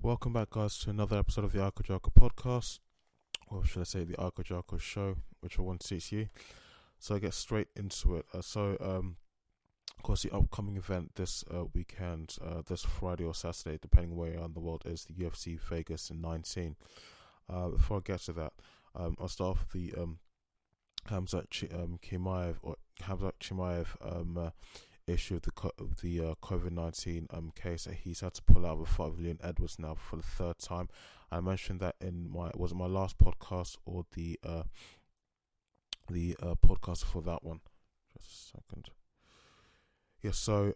Welcome back, guys, to another episode of the Ojiako podcast, or should I say the Ojiako show, whichever one suits you. So I get straight into it. Of course, the upcoming event this weekend, this Friday or Saturday, depending where you are in the world, is the UFC Vegas in 19. Before I get to that, I'll start off with the Khamzat Chimaev issue of the COVID-19 case that he's had to pull out of a fight with Leon Edwards now for the third time. I mentioned that in my last podcast or the podcast for that one. Just a second. Yeah, so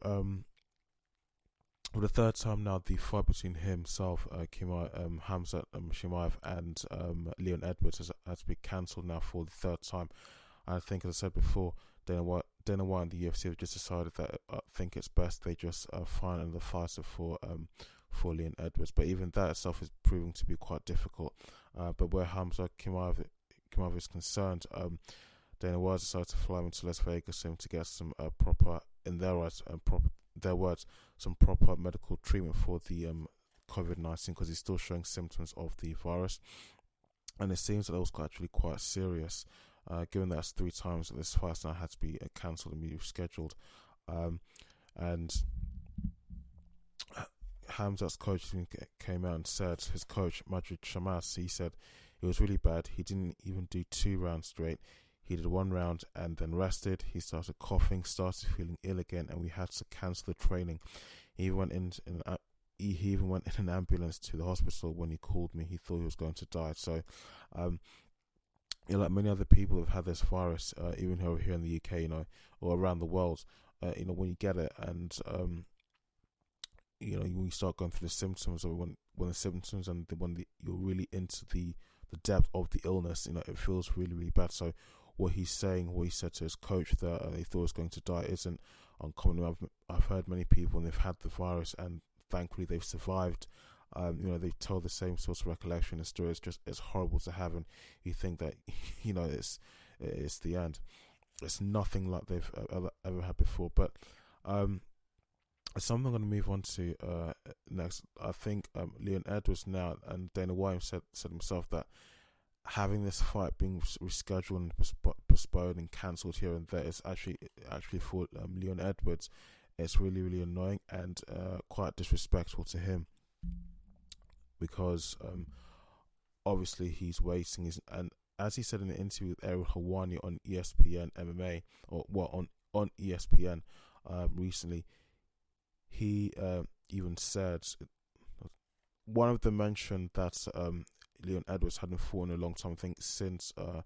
for the third time now, the fight between himself, Khamzat Chimaev, and Leon Edwards has been cancelled now for the third time. I think, as I said before, Dana White and the UFC have just decided that I think it's best they just find another fighter for Leon Edwards. But even that itself is proving to be quite difficult. But where Khamzat Chimaev is concerned, Dana White decided to fly him to Las Vegas to get some proper, in their words, some proper medical treatment for the COVID-19, because he's still showing symptoms of the virus, and it seems that it was actually quite serious. Given that it's 3 times that this fight now had to be cancelled and rescheduled, and Khamzat's coach came out and said, his coach Madrid Shamas, he said it was really bad. He didn't even do 2 rounds straight. He did 1 round and then rested. He started coughing, started feeling ill again, and we had to cancel the training. He even went in an ambulance to the hospital. When he called me, he thought he was going to die. So, like many other people who've had this virus, even over here in the UK, or around the world, when you get it, and when you start going through the symptoms, or when the symptoms and you're really into the depth of the illness, it feels really, really bad. So what he said to his coach that he thought he was going to die isn't uncommon. I've heard many people, and they've had the virus, and thankfully they've survived. They told the same sorts of recollection and stories. It's horrible to have, and you think that it's the end. It's nothing like they've ever had before. But something I'm going to move on to next. I think Leon Edwards now, and Dana White said himself that having this fight being rescheduled and postponed and cancelled here and there is actually for Leon Edwards, it's really, really annoying and quite disrespectful to him, because obviously he's waiting. And as he said in an interview with Ariel Helwani on ESPN MMA, on ESPN recently, he even said, one of them mentioned that Leon Edwards hadn't fought in a long time. I think since last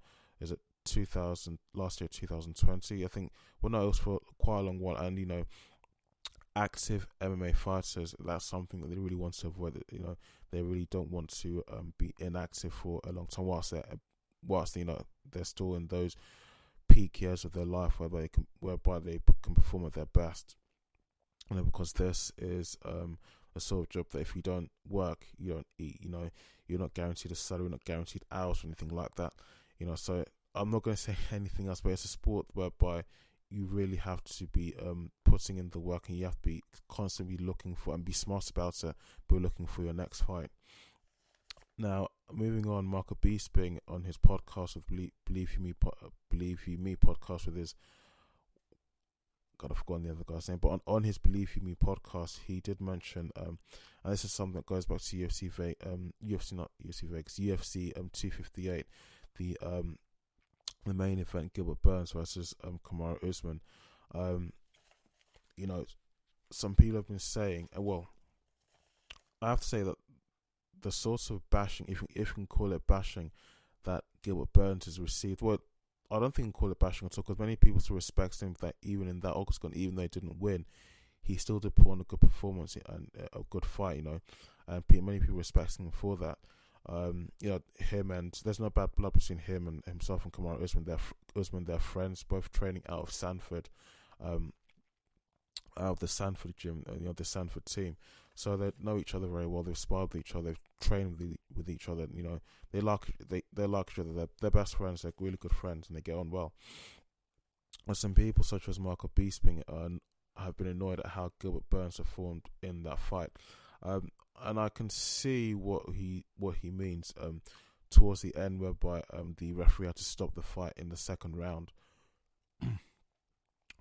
year 2020. I think it was for quite a long while. And active MMA fighters, that's something that they really want to avoid. They really don't want to be inactive for a long time whilst they're still in those peak years of their life whereby they can perform at their best. Because this is a sort of job that if you don't work, you don't eat. You're not guaranteed a salary, you're not guaranteed hours or anything like that. So I'm not going to say anything else, but it's a sport whereby you really have to be putting in the work, and you have to be constantly looking for, and be smart about it, but looking for your next fight. Now, moving on, Marco Bisping on his podcast with Believe You Me podcast with his, God, I've forgotten the other guy's name, but on his Believe You Me podcast, he did mention, and this is something that goes back to UFC 258, the main event, Gilbert Burns versus Kamaru Usman. Some people have been saying, I have to say that the sorts of bashing, if you can call it bashing, that Gilbert Burns has received, I don't think you can call it bashing at all, because many people still respect him, that even in that Octagon, even though he didn't win, he still did put on a good performance and a good fight, and many people respect him for that. Him, and there's no bad blood between him and himself and Kamaru Usman. They're friends, both training out of Sanford, out of the Sanford gym, the Sanford team. So they know each other very well. They've sparred with each other. They've trained with each other. They like each other. They're best friends. They're really good friends, and they get on well. And some people, such as Marco Bisping, have been annoyed at how Gilbert Burns performed in that fight. And I can see what he means. Towards the end, whereby the referee had to stop the fight in the second round.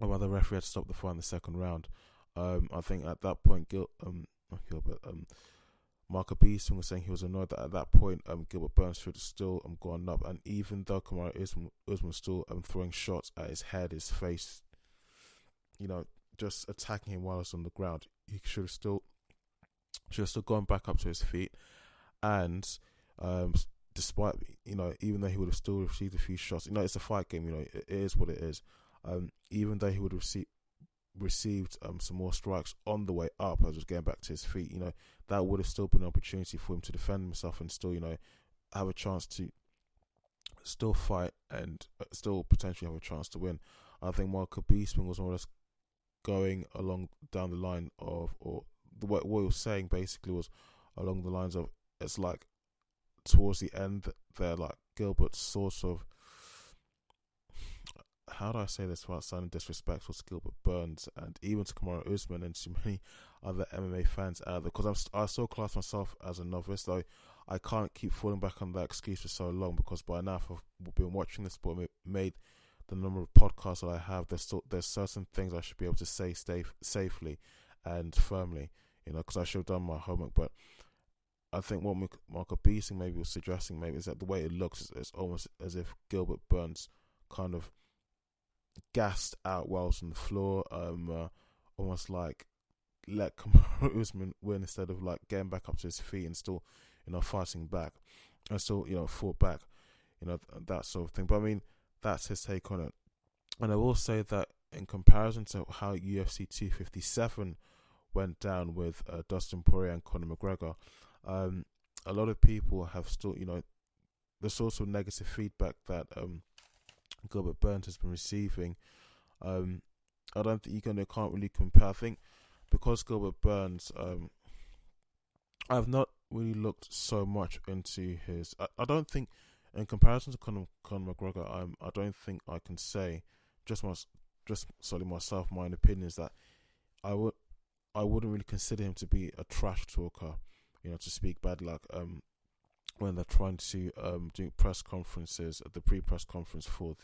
Or rather, the referee had to stop the fight in the second round. I think at that point, Marco Beeston was saying he was annoyed that at that point, Gilbert Burns should have still gone up. And even though Kamaru Usman was still throwing shots at his head, his face, just attacking him while he was on the ground, he should have still gone back up to his feet. And despite, even though he would have still received a few shots, it's a fight game, it is what it is. Even though he would have received some more strikes on the way up as he was getting back to his feet, that would have still been an opportunity for him to defend himself and still, have a chance to still fight and still potentially have a chance to win. I think Marco Beeston was more or less going along down the line of, or what he was saying basically was along the lines of, it's like towards the end there, like Gilbert sort of, how do I say this without sounding disrespectful to Gilbert Burns and even to Kamaru Usman and to many other MMA fans out there, because I still class myself as a novice, though I can't keep falling back on that excuse for so long, because by now I've been watching this sport, made the number of podcasts that I have, there's certain things I should be able to say safely and firmly, because I should have done my homework. But I think what Marco Beeston maybe was suggesting maybe is that the way it looks is almost as if Gilbert Burns kind of gassed out whilst on the floor, almost like let Kamaru Usman win instead of like getting back up to his feet and still, fighting back and still, fought back, that sort of thing. But I mean, that's his take on it. And I will say that in comparison to how UFC 257 went down with Dustin Poirier and Conor McGregor, a lot of people have still, the sort of negative feedback that Gilbert Burns has been receiving. I don't think you can't really compare. I think because Gilbert Burns, I've not really looked so much into his. I don't think, in comparison to Conor McGregor, I don't think I can say just solely myself. My own opinion is that I wouldn't really consider him to be a trash talker, to speak bad, like when they're trying to do press conferences, the pre-press conference for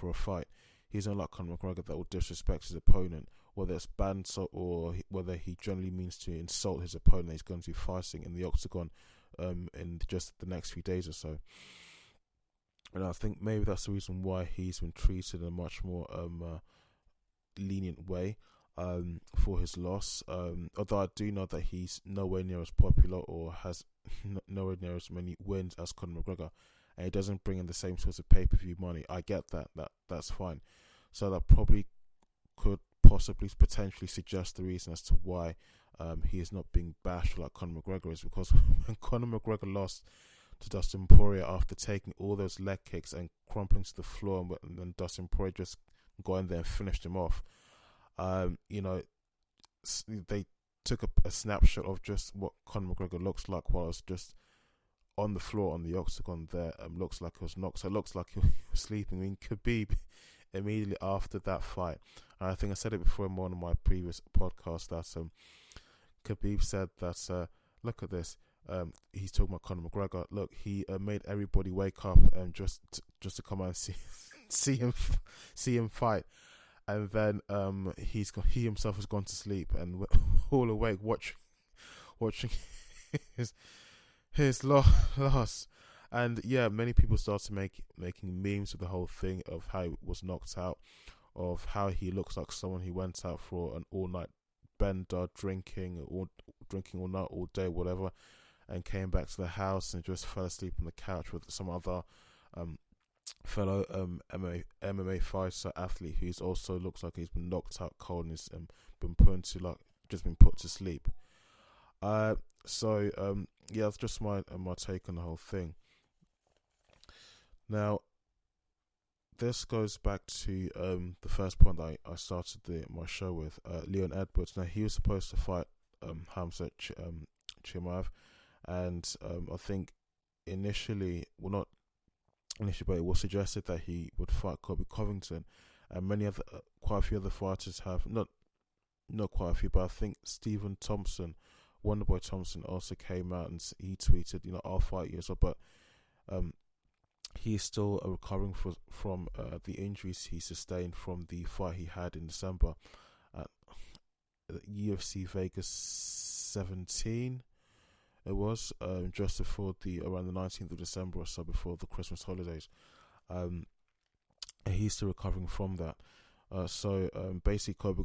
a fight. He's not like Conor McGregor that will disrespect his opponent, whether it's banter or whether he generally means to insult his opponent he's going to be fighting in the octagon in just the next few days or so. And I think maybe that's the reason why he's been treated in a much more lenient way for his loss. Although I do know that he's nowhere near as popular or has nowhere near as many wins as Conor McGregor, and he doesn't bring in the same sorts of pay-per-view money. I get that's fine. So that probably could possibly potentially suggest the reason as to why he is not being bashed like Conor McGregor is, because when Conor McGregor lost to Dustin Poirier after taking all those leg kicks and crumpling to the floor, and then Dustin Poirier just got in there and finished him off. They took a snapshot of just what Conor McGregor looks like while it's just on the floor on the octagon there. Looks like he was knocked, so it looks like he was sleeping. I mean, Khabib immediately after that fight, and I think I said it before in one of my previous podcasts, that Khabib said that look at this, he's talking about Conor McGregor, look, he made everybody wake up and just to come out and see him fight. And then he himself has gone to sleep, and we're all awake watching his loss. And yeah, many people started making memes of the whole thing of how he was knocked out, of how he looks like someone who went out for an all-night bender, drinking all night, all day, whatever, and came back to the house and just fell asleep on the couch with some other fellow MMA fighter athlete who's also looks like he's been knocked out cold and has been put to sleep. Yeah, that's just my take on the whole thing. Now, this goes back to the first point that I started my show with, Leon Edwards. Now, he was supposed to fight Khamzat Chimaev, and I think initially, but it was suggested that he would fight Colby Covington, and quite a few other fighters have, not quite a few, but I think Stephen Thompson Wonderboy Thompson also came out and he tweeted, I'll fight you as well, but he's still recovering from the injuries he sustained from the fight he had in December at UFC Vegas 17. It was just before around the 19th of December or so, before the Christmas holidays. And he's still recovering from that. So basically,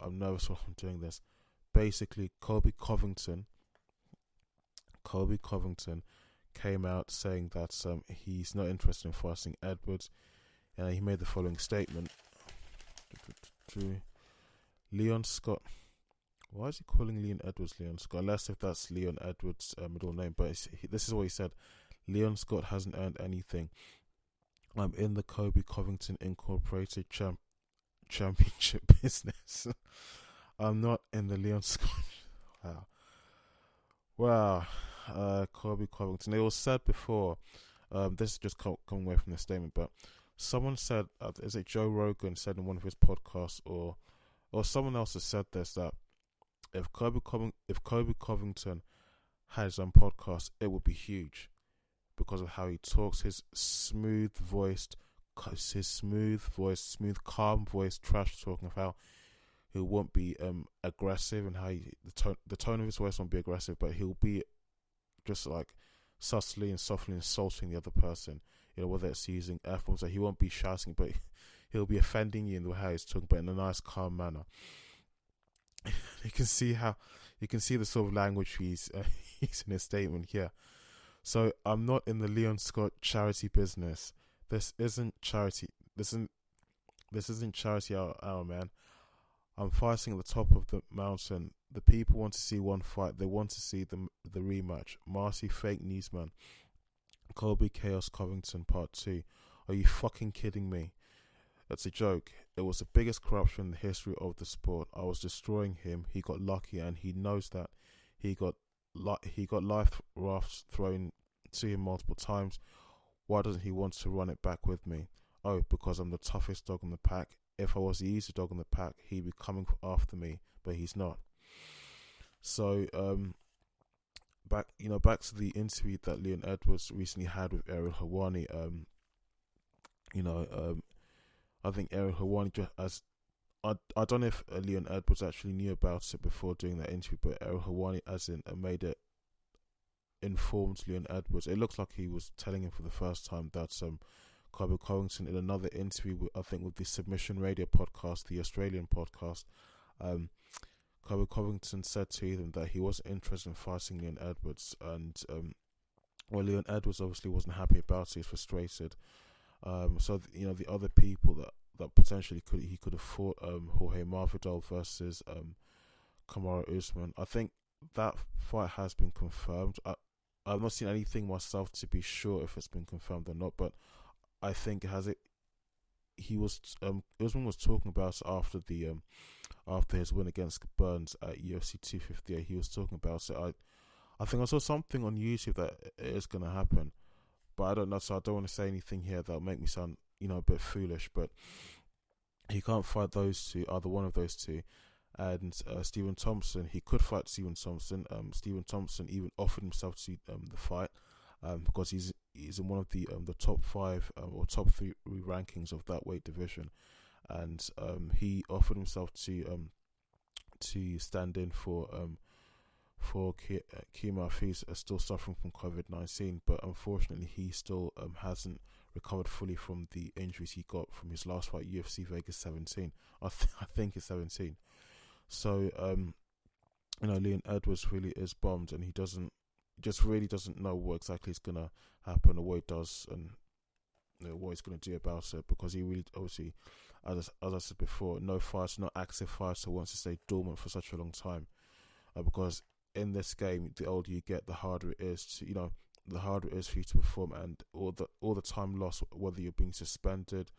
I'm nervous while I'm doing this. Basically, Colby Covington came out saying that he's not interested in fighting Edwards, and he made the following statement. Leon Scott. Why is he calling Leon Edwards Leon Scott? Unless if that's Leon Edwards' middle name. But this is what he said. Leon Scott hasn't earned anything. I'm in the Colby Covington Incorporated championship business. I'm not in the Leon Scott. Wow. Colby Covington. It was said before. This is just coming away from the statement, but someone said, is it Joe Rogan said in one of his podcasts, or someone else has said this, that if Colby Covington had his own podcast, it would be huge because of how he talks, his smooth, calm voice, trash talking, of how he won't be aggressive, and how the tone of his voice won't be aggressive, but he'll be just like subtly and softly insulting the other person. Whether it's using F-bombs, he won't be shouting, but he'll be offending you in the way he's talking, but in a nice, calm manner. You can see the sort of language he's in his statement here. So I'm not in the Leon Scott charity business. This isn't charity. This isn't charity hour, man. I'm fighting at the top of the mountain. The people want to see one fight. They want to see the rematch. Marcy fake news man. Colby Chaos Covington Part 2. Are you fucking kidding me? That's a joke. It was the biggest corruption in the history of the sport. I was destroying him. He got lucky, and he knows that. He got life rafts thrown to him multiple times. Why doesn't he want to run it back with me? Oh, because I'm the toughest dog in the pack. If I was the easiest dog in the pack, he'd be coming after me, but he's not. So, back to the interview that Leon Edwards recently had with Ariel Helwani. I think Ariel Helwani I don't know if Leon Edwards actually knew about it before doing that interview, but Ariel Helwani made it informed Leon Edwards. It looks like he was telling him for the first time that Colby Covington, in another interview with the Submission Radio podcast, the Australian podcast, Colby Covington said to them that he wasn't interested in fighting Leon Edwards, and Leon Edwards obviously wasn't happy about it. He was frustrated. So the other people that potentially he could have fought, Jorge Masvidal versus Kamaru Usman. I think that fight has been confirmed. I've not seen anything myself to be sure if it's been confirmed or not, but I think it has. Usman was talking about it after his win against Burns at UFC 258. He was talking about it. I think I saw something on YouTube that it is going to happen, but I don't know, so I don't want to say anything here that'll make me sound a bit foolish. But he can't fight those two, either one of those two. And Stephen Thompson, he could fight Stephen Thompson. Stephen Thompson even offered himself to the fight because he's in one of the top 5 or top 3 rankings of that weight division, and he offered himself to stand in for Chimaev, who's still suffering from COVID-19, but unfortunately he still hasn't recovered fully from the injuries he got from his last fight, UFC Vegas 17. I think it's 17. So Leon Edwards really is bummed, and he really doesn't know what exactly is gonna happen or what he does, and what he's gonna do about it, because he really, obviously, as I said before, no active fighter wants to stay dormant for such a long time, because in this game, the older you get, the harder it is for you to perform, and all the time lost, whether you're being suspended,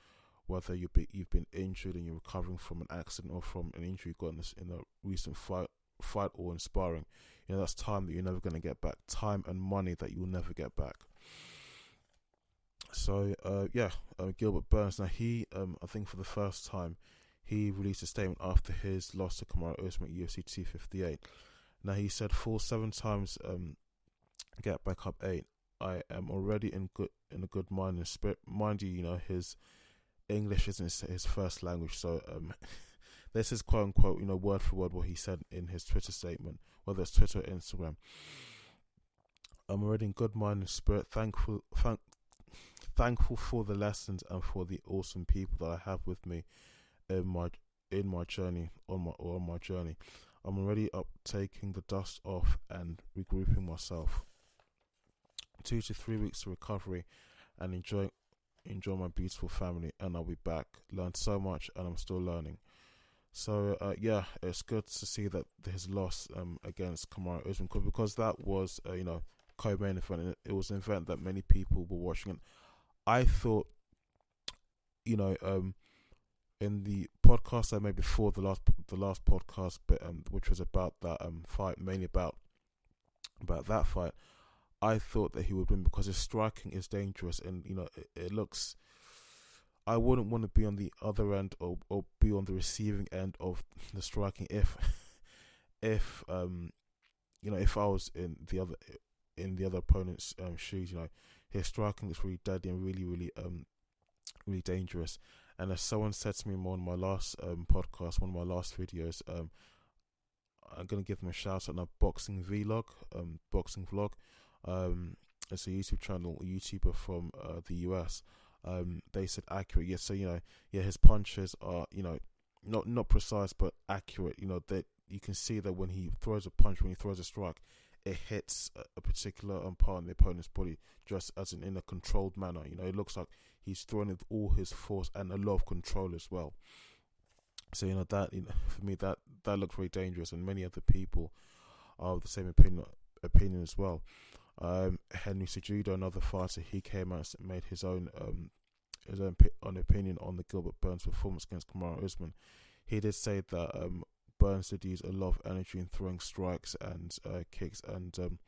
whether you've been injured and you're recovering from an accident or from an injury you got in a recent fight or in sparring, that's time that you're never going to get back, time and money that you will never get back. So Gilbert Burns, now he I think for the first time he released a statement after his loss to Kamaru Usman at UFC 258. Now he said, "Fall 7 times, get back up 8. I am already in a good mind and spirit." Mind you, his English isn't his first language, so this is quote unquote, word for word what he said in his Twitter statement, whether it's Twitter or Instagram. "I'm already in good mind and spirit, thankful for the lessons and for the awesome people that I have with me in my journey on my journey. I'm already up, taking the dust off and regrouping myself. 2 to 3 weeks to recovery and enjoy my beautiful family, and I'll be back. Learned so much and I'm still learning." So it's good to see that his loss against Kamaru Usman, because that was co-main event. It was an event that many people were watching, and I thought, in the podcast I made before the last podcast, but which was about that fight, mainly about that fight, I thought that he would win because his striking is dangerous, and it looks. I wouldn't want to be on the other end or be on the receiving end of the striking if I was in the other opponent's shoes. His striking is really deadly and really, really, really dangerous. And as someone said to me on my last podcast, one of my last videos, I'm gonna give them a shout out. Now, boxing vlog. It's a YouTube channel, a YouTuber from the US. They said accurate. Yeah, so his punches are not precise but accurate. That you can see that when he throws a punch, when he throws a strike, it hits a particular part of the opponent's body, just as in a controlled manner. It looks like he's throwing with all his force and a lot of control as well. So that for me that looks very dangerous, and many other people are of the same opinion as well. Henry Cejudo, another fighter, he came out and made his own opinion on the Gilbert Burns performance against Kamaru Usman. He did say that Burns did use a lot of energy in throwing strikes and kicks and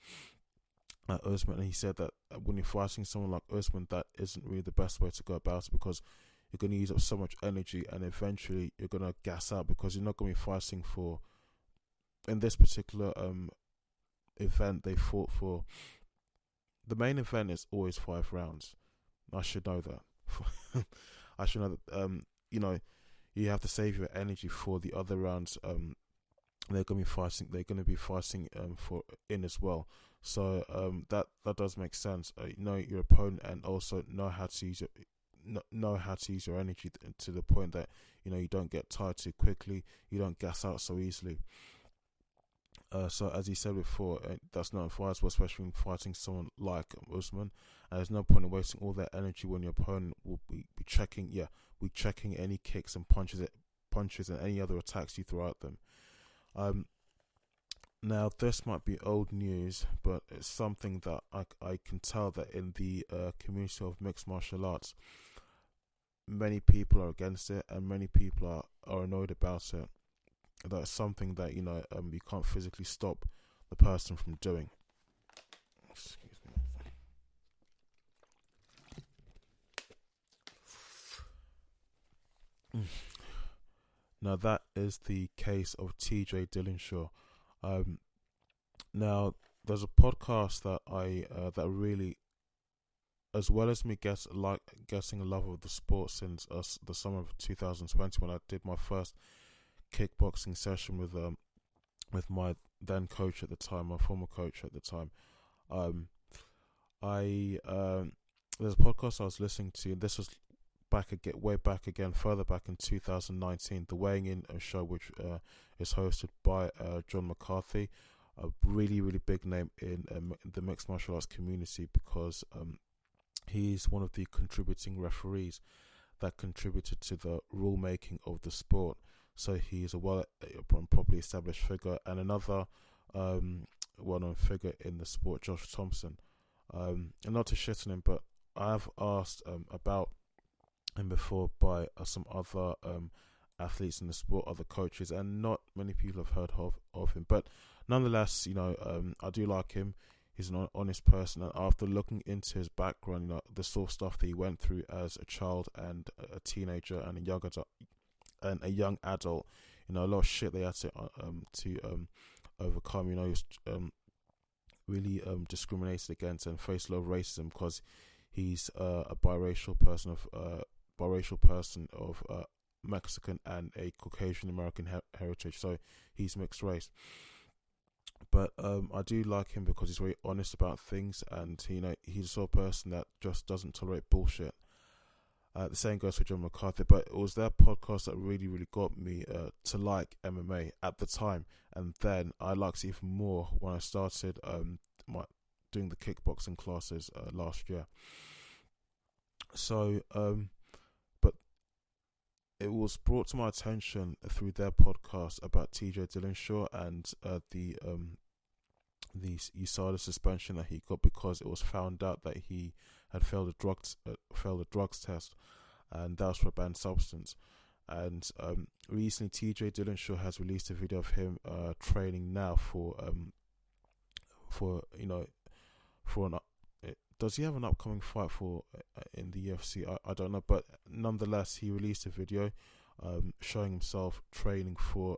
at Usman, and he said that when you're fighting someone like Usman, that isn't really the best way to go about it, because you're going to use up so much energy and eventually you're going to gas out, because you're not going to be fighting for, in this particular event, they fought for, the main event is always 5 rounds. I should know that. I should know that, you have to save your energy for the other rounds. They're going to be fighting for in as well. So that does make sense. Know your opponent and also know how to use your energy to the point that you don't get tired too quickly, you don't gas out so easily. So as he said before, that's not advisable, especially when fighting someone like Usman. And there's no point in wasting all that energy when your opponent will be checking any kicks and punches and any other attacks you throw at them. Now this might be old news, but it's something that I can tell that in the community of mixed martial arts, many people are against it and many people are annoyed about it. That's something that you can't physically stop the person from doing. Excuse me. Now that is the case of Tj Dillashaw. Now there's a podcast that that really, as well as me getting a love of the sport since the summer of 2020, when I did my first kickboxing session with my then coach at the time, my former coach at the time. There's a podcast I was listening to, and this was further back in 2019, the Weighing In show, which is hosted by John McCarthy, a really, really big name in the mixed martial arts community, because he's one of the contributing referees that contributed to the rule making of the sport. So he's a properly established figure, and another well-known figure in the sport, Josh Thompson. And not to shit on him, but I have asked about him before by some other athletes in the sport, other coaches, and not many people have heard of him. But nonetheless, I do like him. He's an honest person, and after looking into his background, the sort of stuff that he went through as a child and a teenager and a young and a young adult. You know, a lot of shit they had to overcome. You know, he was really discriminated against and faced a lot of racism because he's a biracial person of Mexican and a Caucasian American heritage. So he's mixed race. But I do like him because he's very honest about things, and you know, he's the sort of person that just doesn't tolerate bullshit. The same goes for John McCarthy, but it was their podcast that really got me to like MMA at the time, and then I liked it even more when I started doing the kickboxing classes last year. So, but it was brought to my attention through their podcast about Tj Dillashaw and the USADA suspension that he got because it was found out that he had failed a drugs test, and that was for a banned substance. And recently, Tj Dillashaw has released a video of him training now for does he have an upcoming fight for in the UFC? I don't know, but nonetheless, he released a video showing himself training for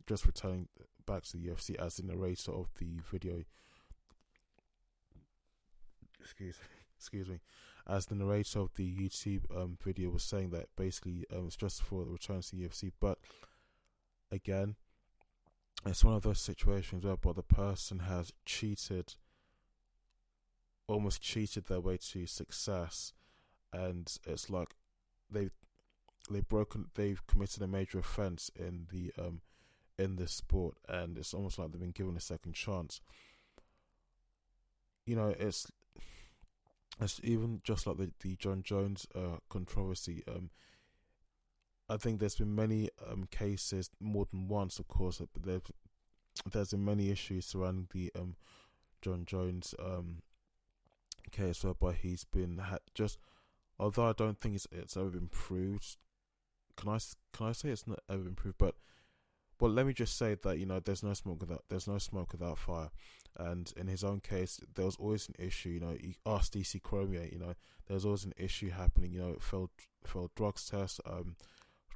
just returning back to the UFC as the narrator of the video. Excuse me. As the narrator of the YouTube video was saying that basically it's just for the return to the UFC. But again, it's one of those situations where the person has almost cheated their way to success, and it's like they've committed a major offense in this sport, and it's almost like they've been given a second chance. You know, it's even just like the John Jones controversy. I think there's been many cases, more than once, of course, but there's been many issues surrounding the John Jones case whereby he's been although I don't think it's ever been proved. Can I say it's not ever been proved? But let me just say that, you know, there's no smoke without fire. And in his own case, there was always an issue. You know, he asked DC Cormier. You know, there's always an issue happening. You know, failed drugs test,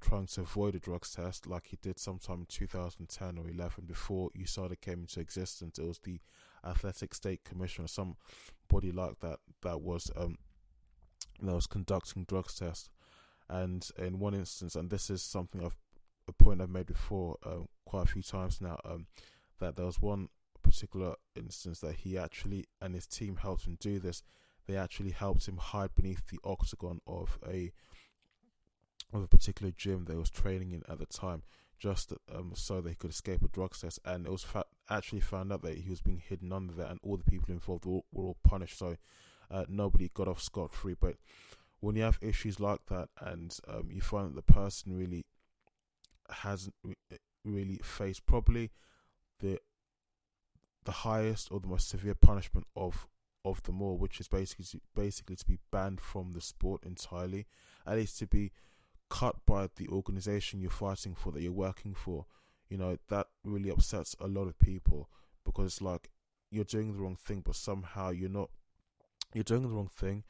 trying to avoid a drugs test, like he did sometime in 2010 or 11 before USADA came into existence. It was the Athletic State Commission or somebody like that was conducting drugs tests. And in one instance, and this is something a point I've made before quite a few times now, that there was one particular instance that he actually and his team helped him do this. They actually helped him hide beneath the octagon of a particular gym they was training in at the time, just so they could escape a drugs test. And it was actually found out that he was being hidden under there, and all the people involved were all punished. So nobody got off scot-free. But when you have issues like that, and you find that the person really hasn't really faced probably the highest or the most severe punishment of them all, which is basically to be banned from the sport entirely, at least to be cut by the organization you're fighting for, that you're working for. You know, that really upsets a lot of people, because it's like you're doing the wrong thing, but somehow you're doing the wrong thing,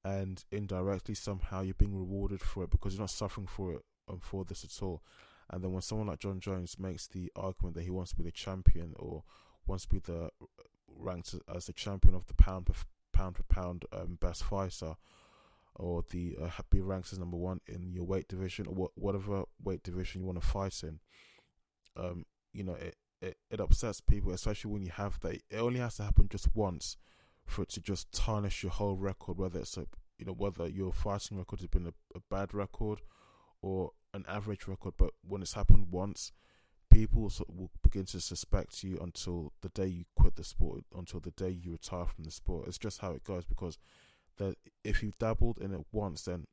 and indirectly somehow you're being rewarded for it because you're not suffering for it for this at all. And then when someone like John Jones makes the argument that he wants to be the champion, or wants to be ranked as the champion of the pound for pound best fighter, or be ranked as number one in your weight division, or whatever weight division you want to fight in, you know, it upsets people, especially when you have that. It only has to happen just once for it to just tarnish your whole record, whether it's whether your fighting record has been a bad record or an average record. But when it's happened once, people will begin to suspect you until the day you quit the sport, until the day you retire from the sport. It's just how it goes, because if you've dabbled in it once, then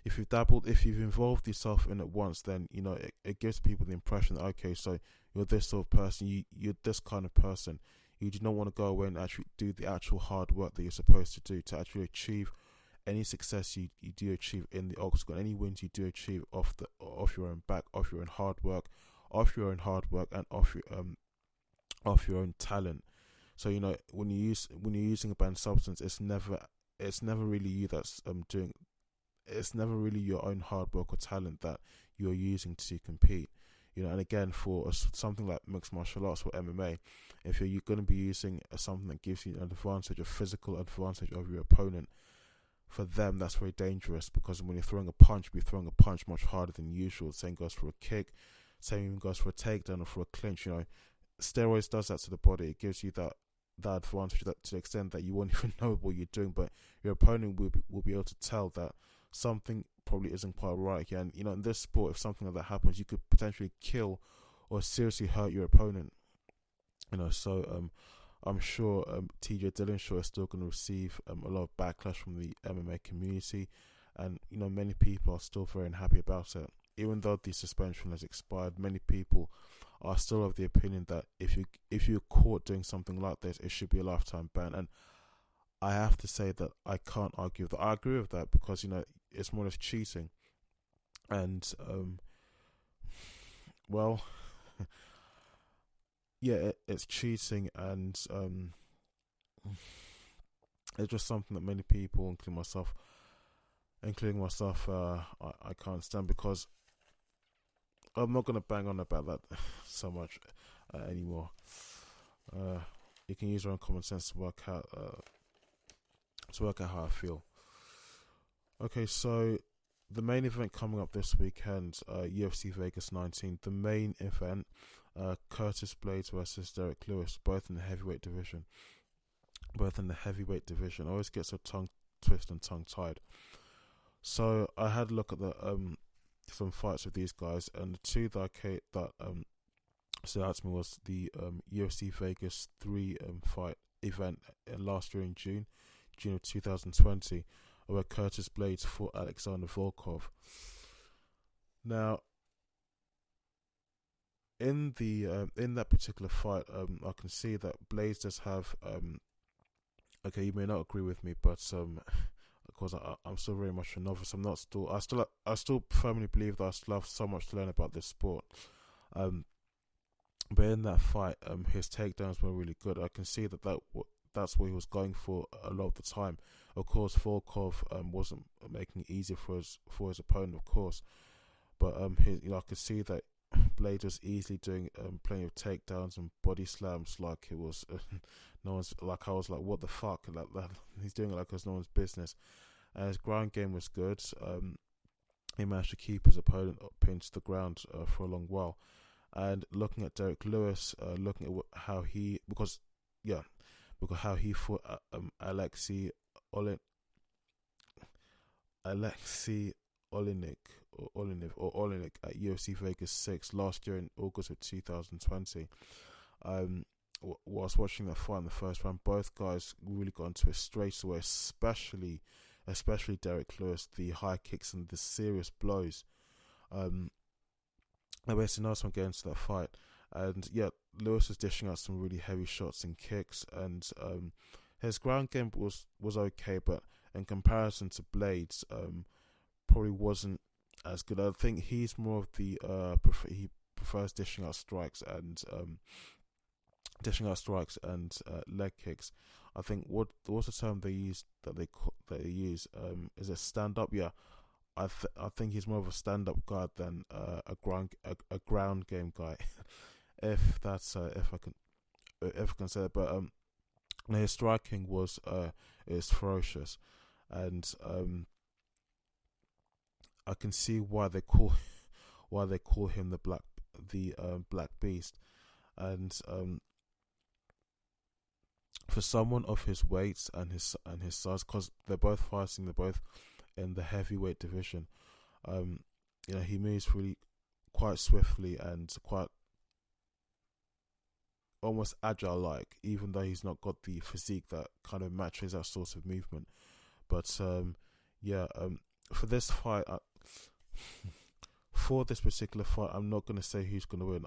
if you've involved yourself in it once, then, you know, it gives people the impression that, okay, so you're this sort of person, you're this kind of person. You do not want to go away and actually do the actual hard work that you're supposed to do to actually achieve any success you do achieve in the octagon, any wins you do achieve off your own back, off your own hard work, and off your own talent. So, you know, when you're using a banned substance, it's never really you that's doing it's never really your own hard work or talent that you're using to compete. And again, for something like mixed martial arts or MMA, if you're going to be using something that gives you an advantage, a physical advantage over your opponent, for them that's very dangerous, because when you're throwing a punch, you'll be throwing a punch much harder than usual. Same goes for a kick, same even goes for a takedown or for a clinch. Steroids does that to the body. It gives you that advantage, that to the extent that you won't even know what you're doing, but your opponent will be able to tell that something probably isn't quite right here. And in this sport, if something like that happens, you could potentially kill or seriously hurt your opponent. So I'm sure Tj Dillashaw is still going to receive a lot of backlash from the MMA community, and many people are still very unhappy about it. Even though the suspension has expired, many people are still of the opinion that if you're caught doing something like this, it should be a lifetime ban. And I have to say that I can't argue with that. I agree with that, because it's more or less cheating, and well, yeah, it's cheating, and it's just something that many people, including myself, I can't stand, because I'm not gonna bang on about that so much anymore. You can use your own common sense to work out how I feel. Okay, so the main event coming up this weekend, UFC Vegas 19. The main event, Curtis Blaydes versus Derek Lewis, both in the heavyweight division. I always get so tongue twisted and tongue tied. So I had a look at the some fights with these guys, and the two that stood out to me was the UFC Vegas 3 fight event last year in June of 2020, where Curtis Blaydes fought Alexander Volkov. Now, in that particular fight, I can see that Blaydes does have okay, you may not agree with me, but because I'm still very much a novice, I still firmly believe that I still have so much to learn about this sport. But in that fight, his takedowns were really good. I can see that's what he was going for a lot of the time. Of course, Volkov wasn't making it easy for his opponent, of course, but I could see that Blaydes was easily doing plenty of takedowns and body slams like it was no one's. Like, I was like, what the fuck? Like, he's doing it like it's no one's business. And his ground game was good. He managed to keep his opponent pinned to the ground for a long while. And looking at Derek Lewis, looking at how he fought Alexei Olenek at UFC Vegas 6 last year in August of 2020. Whilst watching that fight in the first round, both guys really got into it straight away, especially Derek Lewis, the high kicks and the serious blows. I basically know someone get into that fight, and yeah, Lewis was dishing out some really heavy shots and kicks, and his ground game was okay, but in comparison to Blaydes, probably wasn't as good. I think he's more of the he prefers dishing out strikes and leg kicks. I think what's the term they use is it stand up? Yeah, I think he's more of a stand up guy than a ground game guy. if I can say that, but his striking is ferocious, and I can see why they call him the Black Beast, and for someone of his weight and his size, because they're both in the heavyweight division, he moves really quite swiftly and quite almost agile like, even though he's not got the physique that kind of matches that sort of movement. But for this fight, for this particular fight, I'm not going to say who's going to win,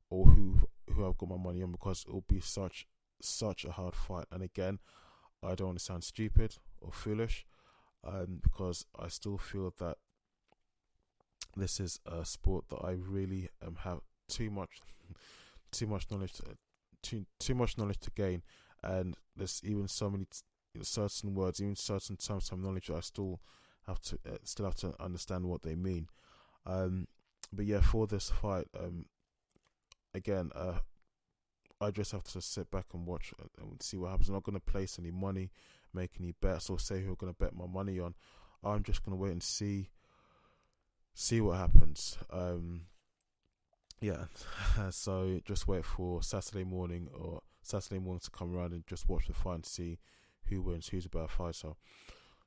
or who I've got my money on, because it will be such a hard fight. And again, I don't want to sound stupid or foolish, because I still feel that this is a sport that I really have too much knowledge to gain, and there's even so many certain words, even certain terms, terminology I still still have to understand what they mean. But yeah, for this fight, again, I just have to sit back and watch and see what happens. I'm not going to place any money, make any bets, or say who I'm going to bet my money on. I'm just going to wait and see what happens. Yeah, so just wait for Saturday morning to come around and just watch the fight and see who wins, who's a better fighter.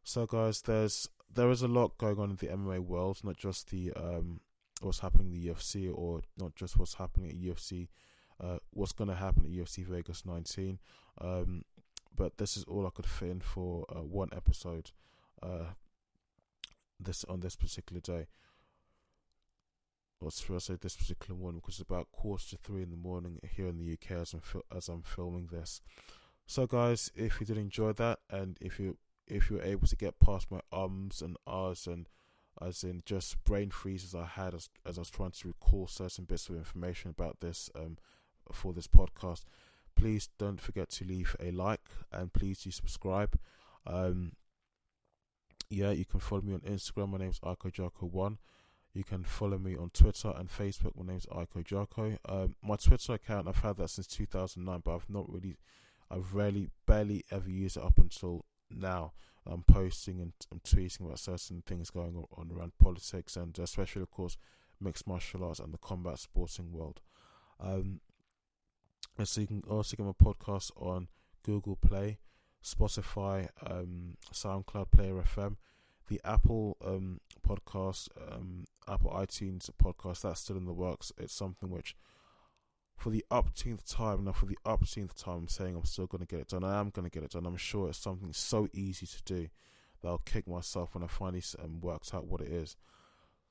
So guys, there is a lot going on in the MMA world, not just the what's happening in the UFC, or not just what's happening at UFC, what's going to happen at UFC Vegas 19. But this is all I could fit in for one episode on this particular day. Or should I say this particular morning, because it's about 2:45 in the morning here in the UK as I'm filming this. So guys, if you did enjoy that, and if you were able to get past my ums and ahs and as in just brain freezes I had as I was trying to recall certain bits of information about this for this podcast, please don't forget to leave a like, and please do subscribe. Yeah, you can follow me on Instagram. My name is Ojiako1. You can follow me on Twitter and Facebook. My name is Ojiako. My Twitter account, I've had that since 2009, but I've barely ever used it up until now. I'm posting and I'm tweeting about certain things going on around politics, and especially, of course, mixed martial arts and the combat sporting world. And so you can also get my podcast on Google Play, Spotify, SoundCloud, Player FM, the Apple podcast, Apple iTunes podcast. That's still in the works. It's something which, for the upteenth time, I'm saying I'm still going to get it done. I am going to get it done. I'm sure it's something so easy to do that I'll kick myself when I finally worked out what it is.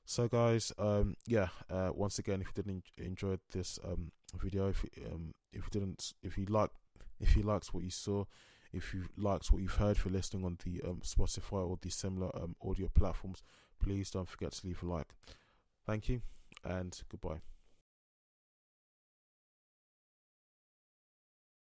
So guys, once again, if you didn't enjoy this video, if you liked what you saw, if you liked what you've heard, if you're listening on the Spotify or the similar audio platforms, please don't forget to leave a like. Thank you, and goodbye.